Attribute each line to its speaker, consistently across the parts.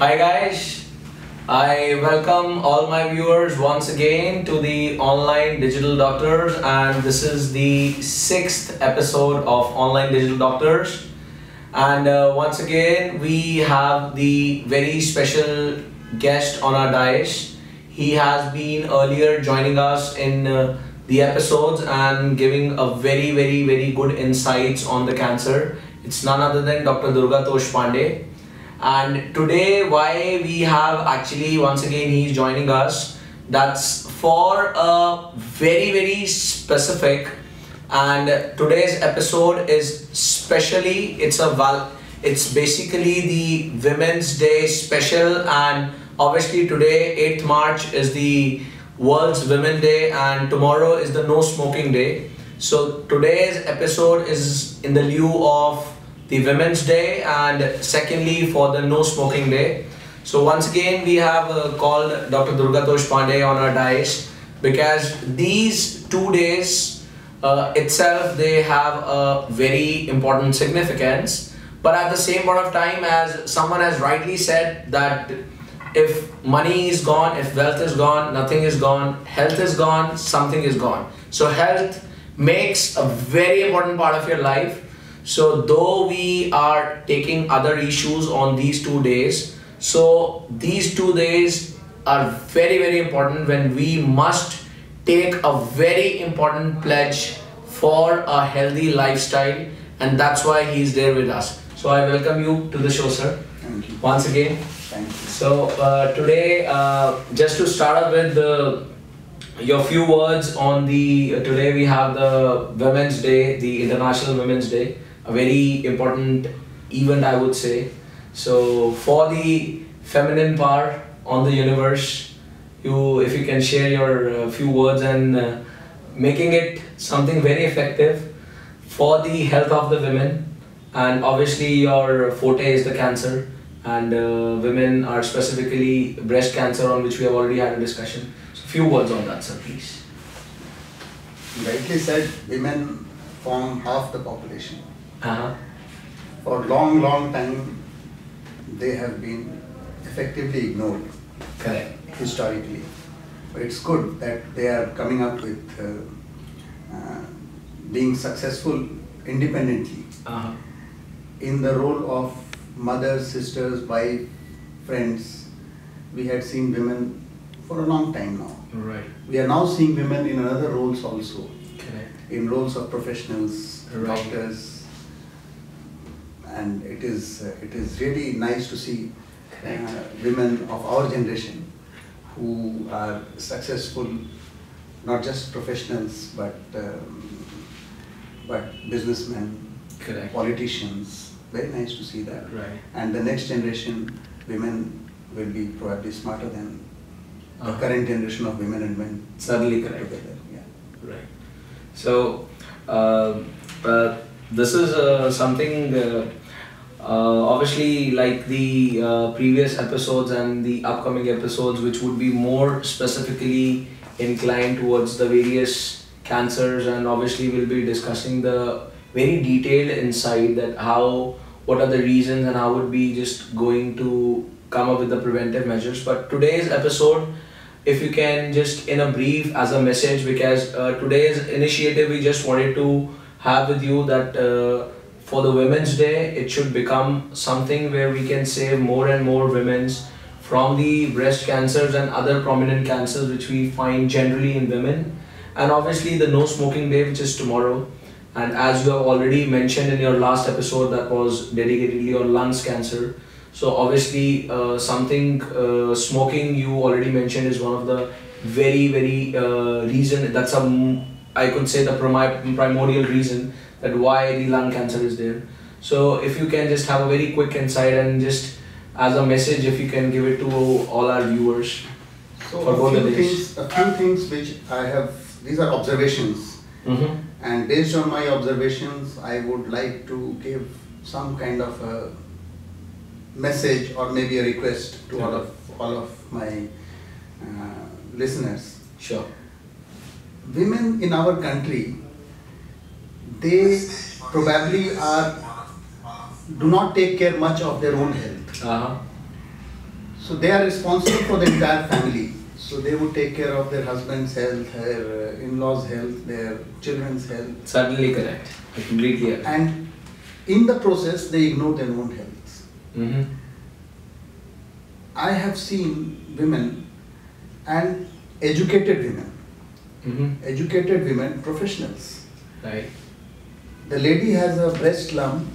Speaker 1: Hi guys, I welcome all my viewers once again to the Online Digital Doctors, and this is the 6th episode of Online Digital Doctors. And once again we have the very special guest on our dais. He has been earlier joining us in the episodes and giving a very good insights on the cancer. It's none other than Dr. Durgatosh Pandey. And today, why we have actually once again he's joining us, that's for a very specific, and today's episode is specially, it's basically the Women's Day special. And obviously today 8th March is the World's Women Day and tomorrow is the No Smoking Day. So today's episode is in the lieu of the Women's Day and secondly for the No Smoking Day. So once again we have called Dr. Durgatosh Pandey on our dais because these 2 days itself, they have a very important significance. But at the same point of time, as someone has rightly said, that if money is gone, if wealth is gone, nothing is gone, health is gone, something is gone. So health makes a very important part of your life. So though we are taking other issues on these 2 days, so these 2 days are very important when we must take a very important pledge for a healthy lifestyle, and that's why he's there with us. So I welcome you to the show, sir.
Speaker 2: Thank you.
Speaker 1: Once again.
Speaker 2: Thank you.
Speaker 1: So today, just to start up with your few words on today we have the Women's Day, the International Women's Day. A very important event, I would say. So for the feminine power on the universe, if you can share your few words and making it something very effective for the health of the women. And obviously your forte is the cancer, and women are specifically breast cancer, on which we have already had a discussion. So few words on that, sir, please.
Speaker 2: Rightly said, women form half the population.
Speaker 1: Uh-huh.
Speaker 2: For long time, they have been effectively ignored.
Speaker 1: Correct.
Speaker 2: Historically. But it's good that they are coming up with being successful independently.
Speaker 1: Uh-huh.
Speaker 2: In the role of mothers, sisters, wife, friends, we had seen women for a long time now.
Speaker 1: Right.
Speaker 2: We are now seeing women in other roles also.
Speaker 1: Correct.
Speaker 2: In roles of professionals,
Speaker 1: Right.
Speaker 2: doctors, and it is really nice to see women of our generation who are successful, not just professionals but businessmen,
Speaker 1: Correct.
Speaker 2: politicians. Very nice to see that.
Speaker 1: Right.
Speaker 2: And the next generation, women will be probably smarter than the current generation of women and men.
Speaker 1: Certainly correct.
Speaker 2: Together. Yeah.
Speaker 1: Right. So this is something obviously like the previous episodes and the upcoming episodes, which would be more specifically inclined towards the various cancers, and obviously we'll be discussing the very detailed insight that what are the reasons and how would be just going to come up with the preventive measures. But today's episode, if you can just in a brief as a message, because today's initiative we just wanted to have with you that for the Women's Day, it should become something where we can save more and more women from the breast cancers and other prominent cancers which we find generally in women. And obviously the No Smoking Day, which is tomorrow. And as you have already mentioned in your last episode, that was dedicatedly on lungs cancer. So obviously smoking, you already mentioned, is one of the very reason, that's I could say the primordial reason that why the lung cancer is there. So if you can just have a very quick insight and just as a message, if you can give it to all our viewers.
Speaker 2: So
Speaker 1: for both the days.
Speaker 2: A few things which I have, these are observations.
Speaker 1: Mm-hmm.
Speaker 2: And based on my observations, I would like to give some kind of a message or maybe a request to all of my listeners.
Speaker 1: Sure.
Speaker 2: Women in our country, they probably do not take care much of their own health.
Speaker 1: Uh-huh.
Speaker 2: So they are responsible for the entire family. So they would take care of their husband's health, their in-laws' health, their children's health.
Speaker 1: Certainly correct. I completely agree.
Speaker 2: And in the process, they ignore their own health.
Speaker 1: Mm-hmm.
Speaker 2: I have seen women and educated women, educated women, professionals.
Speaker 1: Right.
Speaker 2: The lady has a breast lump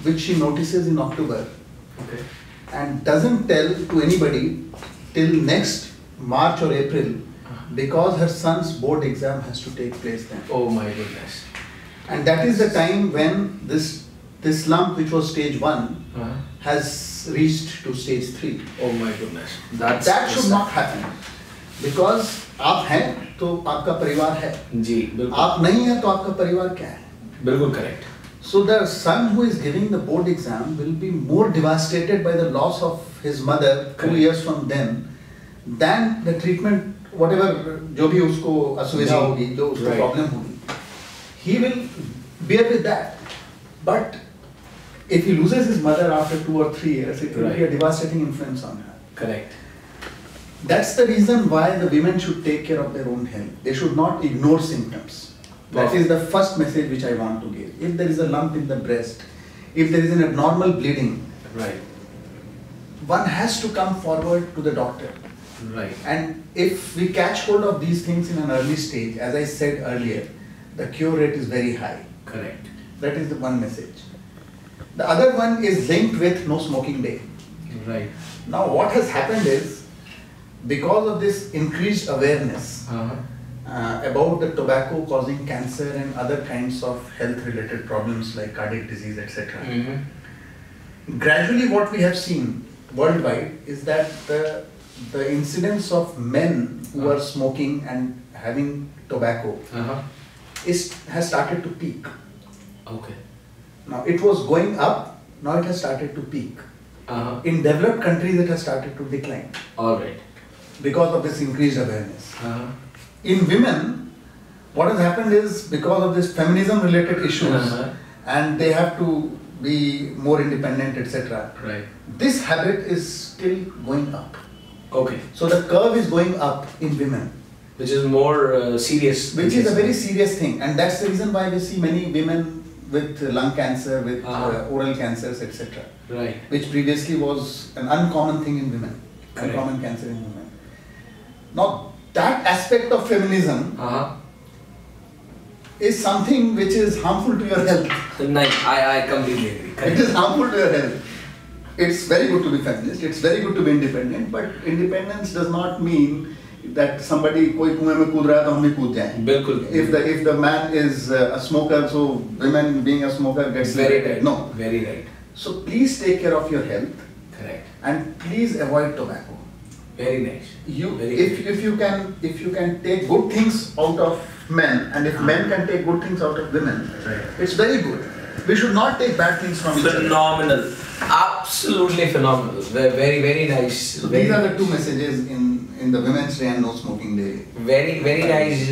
Speaker 2: which she notices in October.
Speaker 1: Okay.
Speaker 2: And doesn't tell to anybody till next March or April because her son's board exam has to take place then.
Speaker 1: Oh my goodness.
Speaker 2: And that is the time when this lump, which was stage 1, has reached to stage 3.
Speaker 1: Oh my goodness.
Speaker 2: That should not happen. Because आप हैं तो आपका परिवार है.
Speaker 1: जी, बिल्कुल.
Speaker 2: आप नहीं हैं तो आपका परिवार क्या है?
Speaker 1: बिल्कुल correct.
Speaker 2: So the son who is giving the board exam will be more devastated by the loss of his mother 2 years from then than the treatment, whatever जो भी उसको असुविधा होगी, जो उसको problem होगी. He will bear with that. But if he loses his mother after 2 or 3 years, it will be a devastating influence on her.
Speaker 1: Correct.
Speaker 2: That's the reason why the women should take care of their own health. They should not ignore symptoms. That is the first message which I want to give. If there is a lump in the breast, if there is an abnormal bleeding, one has to come forward to the doctor.
Speaker 1: Right.
Speaker 2: And if we catch hold of these things in an early stage, as I said earlier, the cure rate is very high.
Speaker 1: Correct.
Speaker 2: That is the one message. The other one is linked with no smoking day.
Speaker 1: Right.
Speaker 2: Now what has happened is, because of this increased awareness about the tobacco causing cancer and other kinds of health related problems like cardiac disease, etc. Gradually what we have seen worldwide is that the incidence of men who are smoking and having tobacco has started to peak.
Speaker 1: Okay.
Speaker 2: Now it was going up, now it has started to peak. In developed countries it has started to decline.
Speaker 1: All right.
Speaker 2: Because of this increased awareness. In women, what has happened is because of this feminism related issues and they have to be more independent, etc.
Speaker 1: Right.
Speaker 2: This habit is still going up.
Speaker 1: Okay.
Speaker 2: So the curve is going up in women.
Speaker 1: Which is more serious.
Speaker 2: Which is a very serious thing, and that's the reason why we see many women with lung cancer, with oral cancers, etc.
Speaker 1: Right.
Speaker 2: Which previously was an uncommon thing in women.
Speaker 1: Correct.
Speaker 2: Uncommon cancer in women. Now that aspect of feminism is something which is harmful to your health.
Speaker 1: I completely agree.
Speaker 2: It is harmful to your health. It's very good to be feminist, it's very good to be independent, but independence does not mean that somebody कोई कुएं में कूद रहा है तो हम भी कूद जाएं.
Speaker 1: बिल्कुल.
Speaker 2: If the man is a smoker, so women being a smoker gets
Speaker 1: very right.
Speaker 2: No.
Speaker 1: Very right.
Speaker 2: So please take care of your health.
Speaker 1: Correct.
Speaker 2: And please avoid tobacco.
Speaker 1: Very nice.
Speaker 2: If you can take good things out of men, and if men can take good things out of women, it's very good. We should not take bad things from each other.
Speaker 1: Phenomenal. Absolutely phenomenal. Very, very nice.
Speaker 2: So these are the two messages in the Women's Day and No Smoking Day.
Speaker 1: Very, very nice.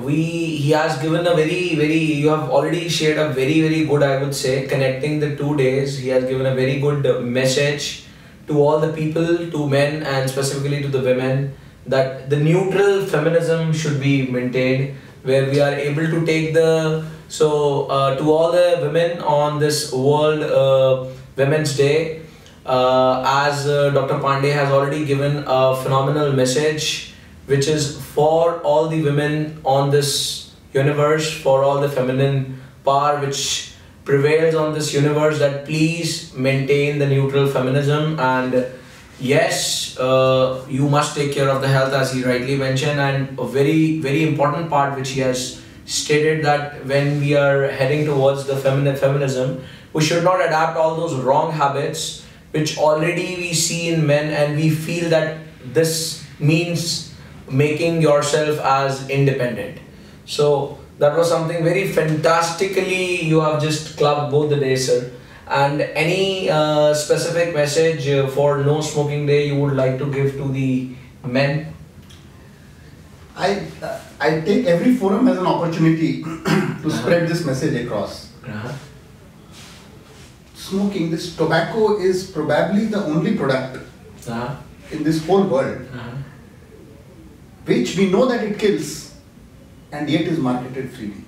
Speaker 1: He has given a you have already shared a very good, I would say, connecting the 2 days. He has given a very good message to all the people, to men and specifically to the women, that the neutral feminism should be maintained, where we are able to take to all the women on this World Women's Day, as Dr. Pandey has already given a phenomenal message, which is for all the women on this universe, for all the feminine power which prevails on this universe, that please maintain the neutral feminism. And yes, you must take care of the health, as he rightly mentioned, and a very important part which he has stated, that when we are heading towards the feminism, we should not adapt all those wrong habits which already we see in men, and we feel that this means making yourself as independent. So that was something very fantastically you have just clubbed both the days, sir. And any specific message for No Smoking Day you would like to give to the men?
Speaker 2: I take every forum as an opportunity to spread this message across. Smoking, this tobacco is probably the only product in this whole world, which we know that it kills, and yet is marketed freely.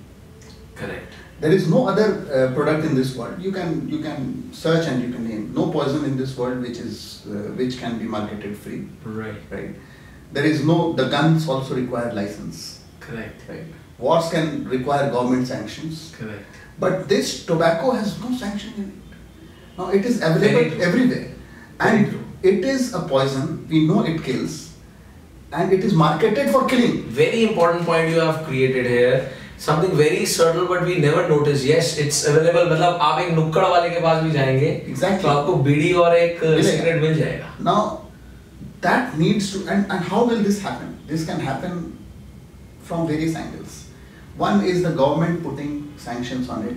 Speaker 1: Correct.
Speaker 2: There is no other product in this world. You can search and you can name no poison in this world which can be marketed free.
Speaker 1: Right.
Speaker 2: Right. There is no. The guns also require license.
Speaker 1: Correct.
Speaker 2: Right. Wars can require government sanctions.
Speaker 1: Correct.
Speaker 2: But this tobacco has no sanction in it. Now it is available everywhere, and it is a poison. We know it kills, and it is marketed for killing.
Speaker 1: Very important point you have created here. Something very subtle, but we never notice. Yes, it's available. मतलब आप एक नुक्कड़ वाले के पास भी जाएंगे,
Speaker 2: exactly.
Speaker 1: तो आपको बीड़ी और एक सिगरेट मिल जाएगा.
Speaker 2: Now, that needs to, and how will this happen? This can happen from various angles. One is the government putting sanctions on it,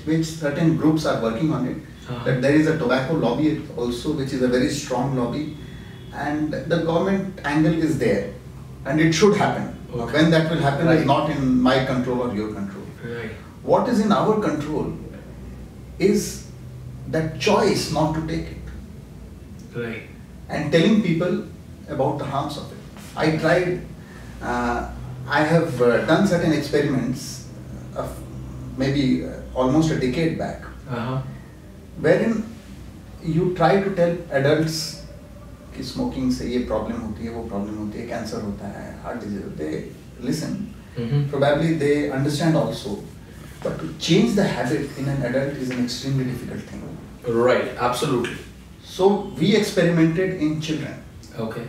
Speaker 2: which certain groups are working on it. That there is a tobacco lobby also, which is a very strong lobby, and the government angle is there, and it should happen. When that will happen is not in my control or your control.
Speaker 1: Right.
Speaker 2: What is in our control is that choice not to take it.
Speaker 1: Right.
Speaker 2: And telling people about the harms of it. I tried, I have done certain experiments of maybe almost a decade back, wherein you try to tell adults कि smoking से ये problem होती है, वो problem होती है, cancer होता है, heart disease, they listen. Probably they understand also. But to change the habit in an adult is an extremely difficult thing.
Speaker 1: Right, absolutely.
Speaker 2: So we experimented in children.
Speaker 1: Okay.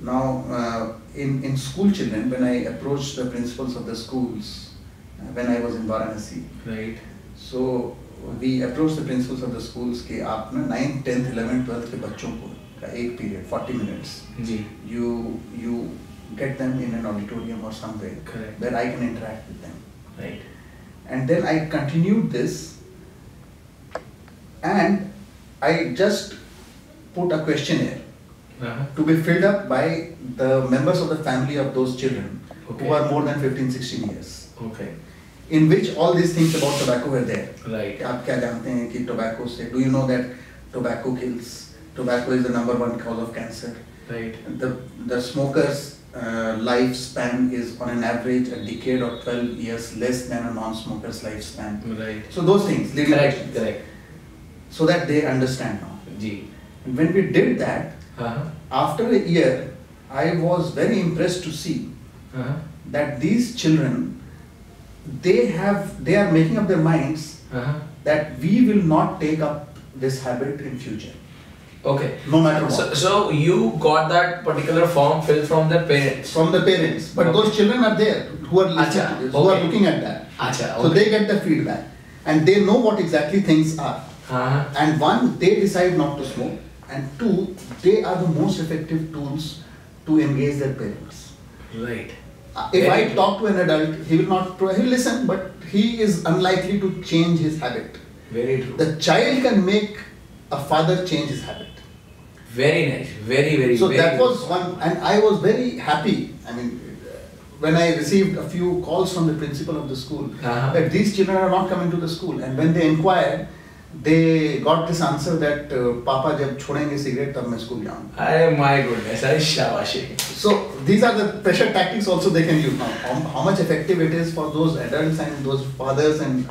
Speaker 2: Now, in school children, when I approached the principals of the schools, when I was in Varanasi,
Speaker 1: right.
Speaker 2: So we approached the principals of the schools कि आप ना 9th, 10th, 11th, 12th के बच्चों को का एक period 40 minutes, you get them in an auditorium or somewhere.
Speaker 1: Correct.
Speaker 2: Where I can interact with them.
Speaker 1: Right.
Speaker 2: And then I continued this, and I just put a questionnaire to be filled up by the members of the family of those children who are more than 15, 16 years.
Speaker 1: Okay.
Speaker 2: In which all these things about tobacco were there.
Speaker 1: Right.
Speaker 2: आप क्या जानते हैं कि tobacco से, do you know that tobacco kills? Tobacco is the #1 cause of cancer.
Speaker 1: Right.
Speaker 2: The smokers' lifespan is on an average a decade or 12 years less than a non-smoker's lifespan.
Speaker 1: Right.
Speaker 2: So those things.
Speaker 1: Correct.
Speaker 2: So that they understand now. And when we did that, after a year, I was very impressed to see that these children, they are making up their minds that we will not take up this habit in future.
Speaker 1: Okay.
Speaker 2: No matter what.
Speaker 1: So you got that particular form filled from the parents?
Speaker 2: From the parents. But those children are there who are listening to this, who are looking at that. So they get the feedback. And they know what exactly things are. And one, they decide not to smoke. And two, they are the most effective tools to engage their parents.
Speaker 1: Right.
Speaker 2: If I talk to an adult, he will listen, but he is unlikely to change his habit.
Speaker 1: Very true.
Speaker 2: The child can make a father change his habit.
Speaker 1: Very nice. Very
Speaker 2: So
Speaker 1: very
Speaker 2: that
Speaker 1: good.
Speaker 2: was one, and I was very happy. I mean, when I received a few calls from the principal of the school that these children are not coming to the school, and when they inquired, they got this answer that Papa जब छोड़ेंगे cigarette तब मैं school जाऊँगा.
Speaker 1: My goodness, shabashi.
Speaker 2: So these are the pressure tactics also they can use now. How much effective it is for those adults and those fathers and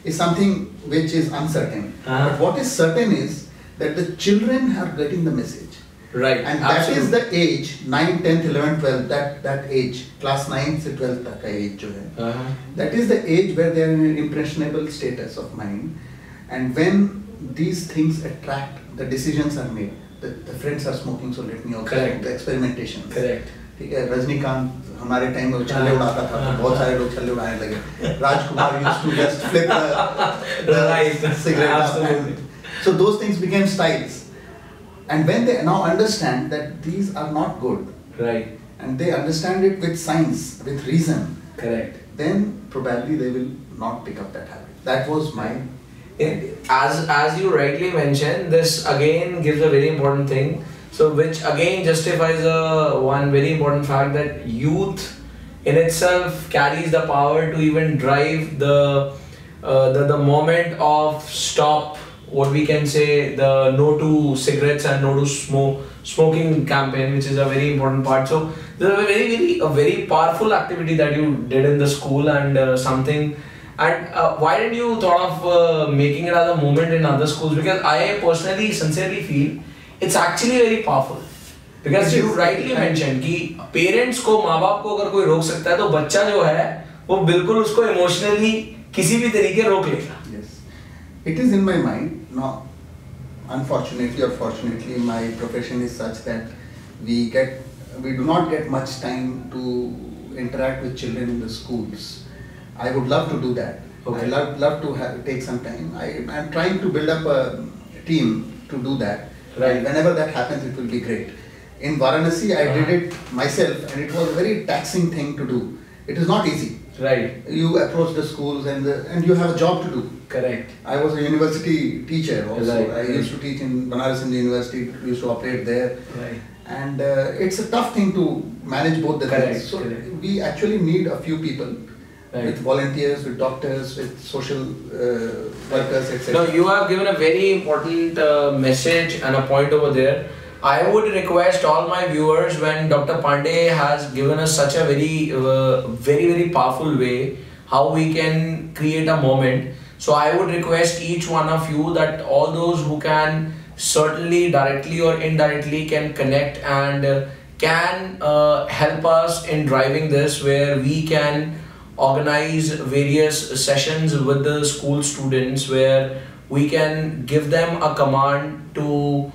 Speaker 2: is something which is uncertain. But what is certain is that the children are getting the message.
Speaker 1: Right.
Speaker 2: And that is the age, 9, 10th, 11th, 12th, that age, class 9 से 12th तक का age जो है. That is the age where they are in an impressionable status of mind. And when these things attract, the decisions are made. The friends are smoking, so let me also smoke. The experimentation.
Speaker 1: Correct.
Speaker 2: ठीक है, रजनीकांत हमारे time में छल्ले उड़ाता था, तो बहुत सारे लोग छल्ले उड़ाने लगे. राजकुमार used to just flip the cigarette up, and so those things became styles. And when they now understand that these are not good,
Speaker 1: right,
Speaker 2: and they understand it with science, with reason,
Speaker 1: correct,
Speaker 2: then probably they will not pick up that habit. That was my idea.
Speaker 1: As you rightly mentioned, this again gives a very important thing. So which again justifies one very important fact that youth in itself carries the power to even drive the moment of stop what we can say, the no to cigarettes and no to smoking campaign, which is a very important part. So this is a very powerful activity that you did in the school, and something. And why did you thought of making it as a movement in other schools? Because I personally, sincerely feel it's actually very powerful. Because you rightly mentioned कि parents को, माँ बाप को अगर कोई रोक सकता है तो बच्चा जो है वो बिल्कुल उसको emotionally किसी भी तरीके रोक लेगा.
Speaker 2: Yes, it is in my mind. No, unfortunately or fortunately, my profession is such that we do not get much time to interact with children in the schools. I would love to do that. Okay. I love to take some time. I'm trying to build up a team to do that. Right. And whenever that happens, it will be great. In Varanasi, I did it myself, and it was a very taxing thing to do. It is not easy.
Speaker 1: Right.
Speaker 2: You approach the schools and you have a job to do.
Speaker 1: Correct.
Speaker 2: I was a university teacher also.
Speaker 1: Right.
Speaker 2: I used to teach in Banaras in the university, used to operate there.
Speaker 1: Right.
Speaker 2: And it's a tough thing to manage both the things. So we actually need a few people. Right. With volunteers, with doctors, with social workers, etc.
Speaker 1: No, you have given a very important message and a point over there. I would request all my viewers, when Dr. Pandey has given us such a very powerful way how we can create a moment. So I would request each one of you that all those who can certainly directly or indirectly can connect and can help us in driving this, where we can organize various sessions with the school students where we can give them a command to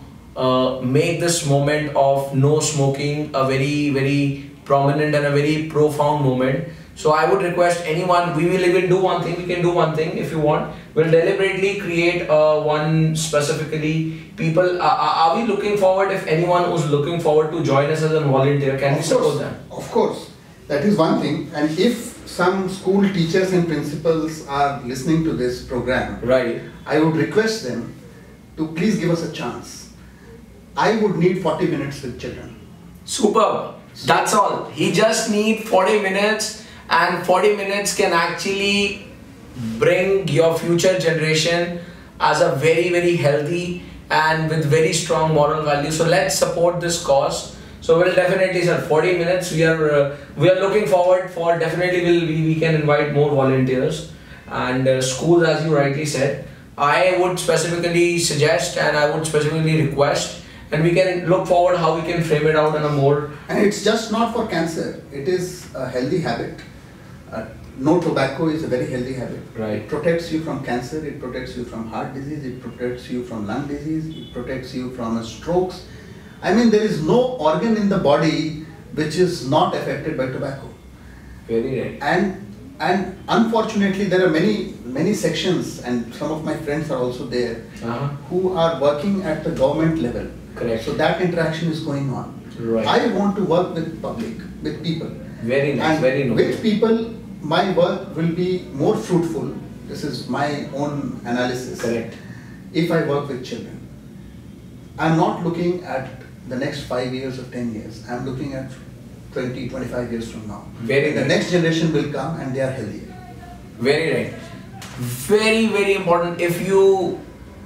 Speaker 1: make this moment of no smoking a very prominent and a very profound moment. So I would request anyone, we will even do one thing, we can do one thing if you want. We'll deliberately create one specifically. People, are we looking forward, if anyone who's looking forward to join us as a volunteer, can we support them?
Speaker 2: Of course, that is one thing. And if some school teachers and principals are listening to this program,
Speaker 1: right,
Speaker 2: I would request them to please give us a chance. I would need 40 minutes with children.
Speaker 1: Superb. That's all. He just needs 40 minutes, and 40 minutes can actually bring your future generation as a very healthy and with very strong moral value. So let's support this cause. So we'll definitely, sir, 40 minutes. We are looking forward for, definitely we can invite more volunteers and schools, as you rightly said. I would specifically suggest and I would specifically request, and we can look forward how we can frame it out in a more.
Speaker 2: And it's just not for cancer. It is a healthy habit. No tobacco is a very healthy habit.
Speaker 1: Right.
Speaker 2: It protects you from cancer. It protects you from heart disease. It protects you from lung disease. It protects you from strokes. I mean, there is no organ in the body which is not affected by tobacco.
Speaker 1: Very right.
Speaker 2: And unfortunately, there are many sections, and some of my friends are also there, who are working at the government level.
Speaker 1: Correct.
Speaker 2: So that interaction is going on.
Speaker 1: Right.
Speaker 2: I want to work with public, with people.
Speaker 1: Very nice.
Speaker 2: And
Speaker 1: very noble.
Speaker 2: with people, my work will be more fruitful. This is my own analysis.
Speaker 1: Correct.
Speaker 2: If I work with children, I'm not looking at the next 5 years or 10 years. I'm looking at 20, 25 years from now.
Speaker 1: Very
Speaker 2: the
Speaker 1: right.
Speaker 2: next generation will come and they are healthier.
Speaker 1: Very right. Very important. If you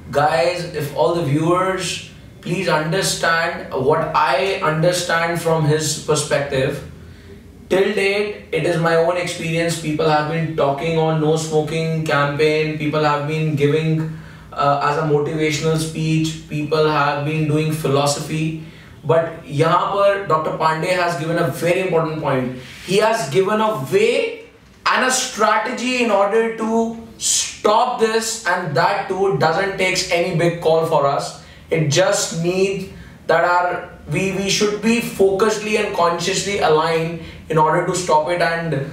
Speaker 1: guys, if all the viewers, please understand what I understand from his perspective. Till date, it is my own experience. People have been talking on no smoking campaign. People have been giving as a motivational speech. People have been doing philosophy. But यहाँ पर Dr. Pandey has given a very important point. He has given a way and a strategy in order to stop this, and that too doesn't take any big call for us. It just needs that we should be focusedly and consciously aligned in order to stop it. And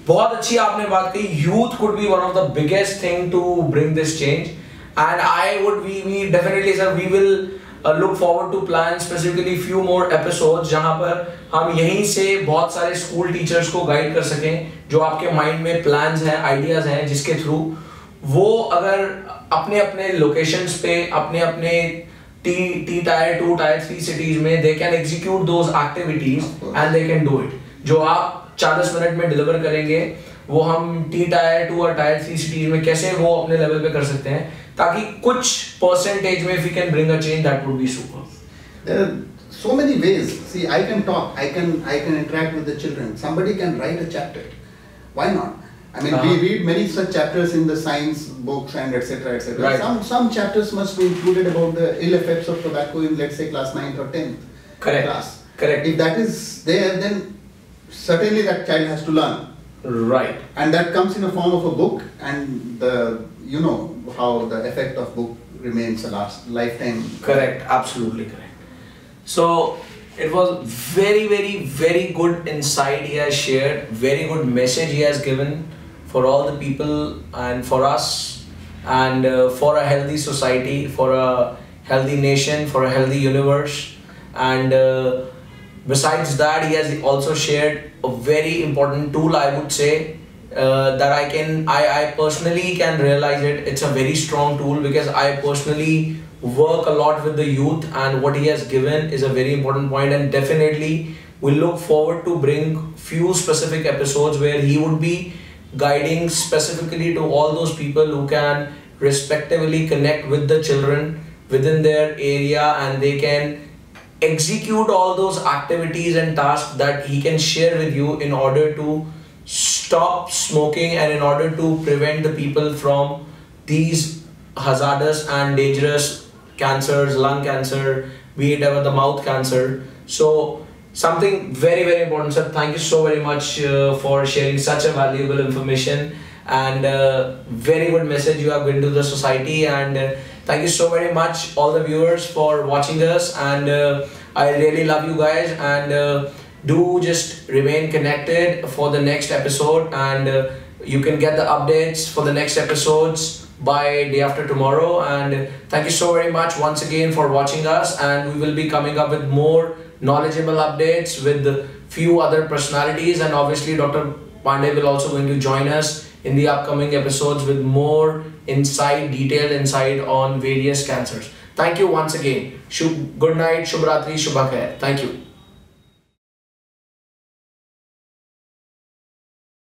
Speaker 1: बहुत अच्छी आपने बात कही, youth could be one of the biggest thing to bring this change. And we definitely, sir, we will look forward to plan specifically few more episodes जहाँ पर हम यहीं से बहुत सारे स्कूल टीचर्स को गाइड कर सकें, जो आपके माइंड में प्लान्स हैं, आइडियाज हैं, जिसके थ्रू वो अगर अपने लोकेशंस पे अपने tier 2, tier 3 cities में they can execute those activities and they can do it. जो आप 40 मिनट में डिलीवर करेंगे वो हम T-tier 2 और tier 3 cities में कैसे वो अपने level पे कर सकते हैं, ताकि कुछ percentage में if we can bring a change, that would be super.
Speaker 2: There are so many ways. See, I can talk, I can interact with the children. Somebody can write a chapter. Why not? I mean, we read many such chapters in the science books and etc. etc.
Speaker 1: Right.
Speaker 2: Some chapters must be included about the ill effects of tobacco in, let's say, class 9th or 10th class.
Speaker 1: Correct.
Speaker 2: If that is there, then certainly that child has to learn.
Speaker 1: Right.
Speaker 2: And that comes in the form of a book, and you know how the effect of book remains a lifetime.
Speaker 1: Correct. Absolutely correct. So it was very good insight he has shared, very good message he has given for all the people and for us, and for a healthy society, for a healthy nation, for a healthy universe. And besides that, he has also shared a very important tool, I would say, that I personally can realize it. It's a very strong tool because I personally work a lot with the youth, and what he has given is a very important point, and definitely we look forward to bring few specific episodes where he would be guiding specifically to all those people who can respectively connect with the children within their area, and they can execute all those activities and tasks that he can share with you in order to stop smoking and in order to prevent the people from these hazardous and dangerous cancers, lung cancer, be it ever the mouth cancer. So something very important, sir. Thank you so very much for sharing such a valuable information and very good message you have given to the society. And thank you so very much all the viewers for watching us, and I really love you guys, and do just remain connected for the next episode, and you can get the updates for the next episodes by day after tomorrow. And thank you so very much once again for watching us, and we will be coming up with more knowledgeable updates with few other personalities, and obviously Dr. Pandey will also going to join us in the upcoming episodes with more detailed insight on various cancers. Thank you once again. Good night, Shubh Ratri, Shubha Khair. Thank you.